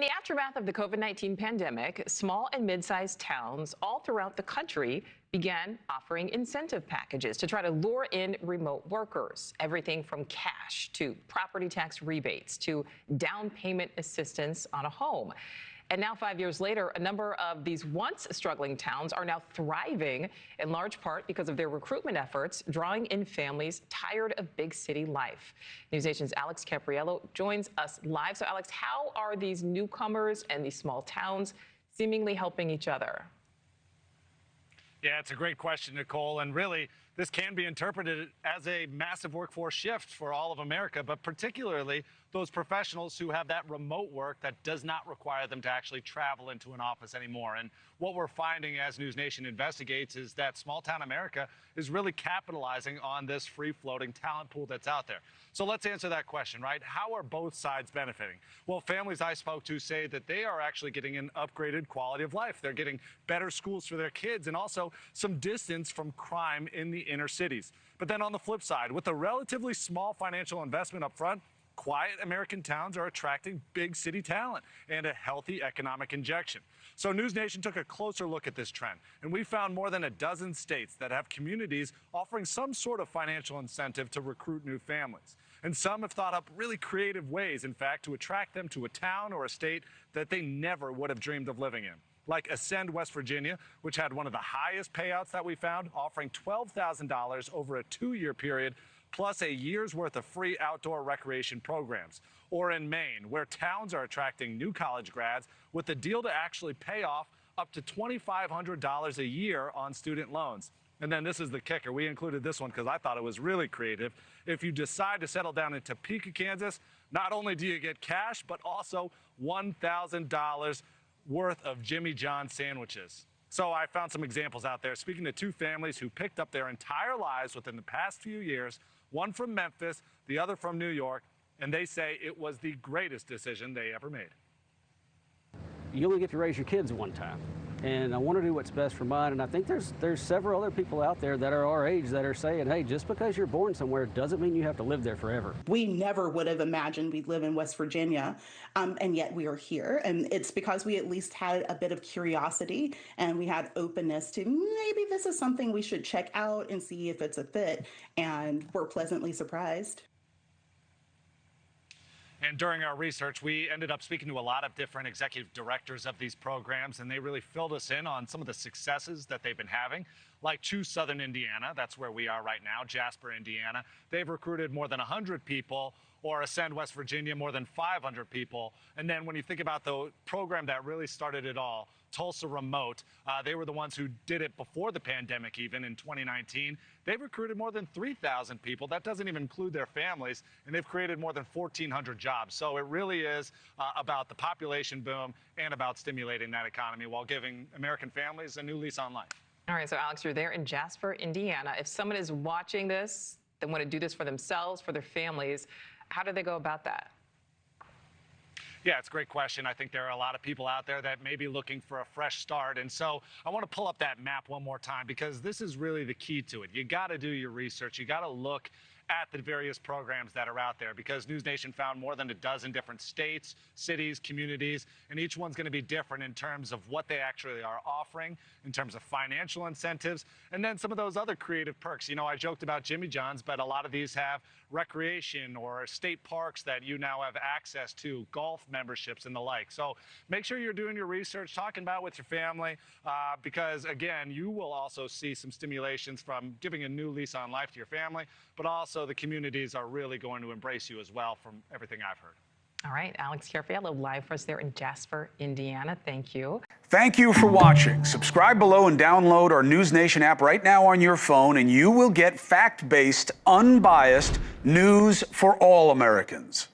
In the aftermath of the COVID-19 pandemic, small and mid-sized towns all throughout the country began offering incentive packages to try to lure in remote workers. Everything from cash to property tax rebates to down payment assistance on a home. And now, 5 years later, a number of these once struggling towns are now thriving, in large part because of their recruitment efforts, drawing in families tired of big city life. NewsNation's Alex Caprariello joins us live. So, Alex, how are these newcomers and these small towns seemingly helping each other? Yeah, it's a great question, Nichole. And really, this can be interpreted as a massive workforce shift for all of America, but particularly those professionals who have that remote work that does not require them to actually travel into an office anymore. And what we're finding as News Nation investigates is that small town America is really capitalizing on this free-floating talent pool that's out there. So let's answer that question, right? How are both sides benefiting? Well, families I spoke to say that they are actually getting an upgraded quality of life. They're getting better schools for their kids and also some distance from crime in the inner cities. But then on the flip side, with a relatively small financial investment up front, quiet American towns are attracting big city talent and a healthy economic injection. So News Nation took a closer look at this trend, and we found more than a dozen states that have communities offering some sort of financial incentive to recruit new families. And some have thought up really creative ways, in fact, to attract them to a town or a state that they never would have dreamed of living in. Like Ascend, West Virginia, which had one of the highest payouts that we found, offering $12,000 over a 2-year period, plus a year's worth of free outdoor recreation programs. Or in Maine, where towns are attracting new college grads with a deal to actually pay off up to $2,500 a year on student loans. And then this is the kicker. We included this one because I thought it was really creative. If you decide to settle down in Topeka, Kansas, not only do you get cash, but also $1,000 worth of Jimmy John sandwiches. So I found some examples out there, speaking to two families who picked up their entire lives within the past few years, one from Memphis, the other from New York, and they say it was the greatest decision they ever made. You only get to raise your kids one time, and I want to do what's best for mine, and I think there's several other people out there that are our age that are saying, hey, just because you're born somewhere doesn't mean you have to live there forever. We never would have imagined we'd live in West Virginia, and yet we are here, and it's because we at least had a bit of curiosity and we had openness to maybe this is something we should check out and see if it's a fit, and we're pleasantly surprised. And during our research, we ended up speaking to a lot of different executive directors of these programs, and they really filled us in on some of the successes that they've been having. Like Choose Southern Indiana, that's where we are right now, Jasper, Indiana. They've recruited more than 100 people, or Ascend, West Virginia, more than 500 people. And then when you think about the program that really started it all, Tulsa Remote, they were the ones who did it before the pandemic, even in 2019. They've recruited more than 3,000 people. That doesn't even include their families, and they've created more than 1,400 jobs. So it really is about the population boom and about stimulating that economy while giving American families a new lease on life. All right, so Alex, you're there in Jasper, Indiana. If someone is watching this, they want to do this for themselves, for their families, how do they go about that? Yeah, it's a great question. I think there are a lot of people out there that may be looking for a fresh start. And so I want to pull up that map one more time because this is really the key to it. You got to do your research. You got to look at the various programs that are out there because News Nation found more than a dozen different states, cities, communities, and each one's going to be different in terms of what they actually are offering, in terms of financial incentives, and then some of those other creative perks. You know, I joked about Jimmy John's, but a lot of these have recreation or state parks that you now have access to, golf memberships and the like. So make sure you're doing your research, talking about it with your family, because again, you will also see some stimulations from giving a new lease on life to your family, but also the communities are really going to embrace you as well from everything I've heard. All right, Alex Caprariello live for us there in Jasper, Indiana. Thank you. Thank you for watching. Subscribe below and download our News Nation app right now on your phone, and you will get fact-based, unbiased news for all Americans.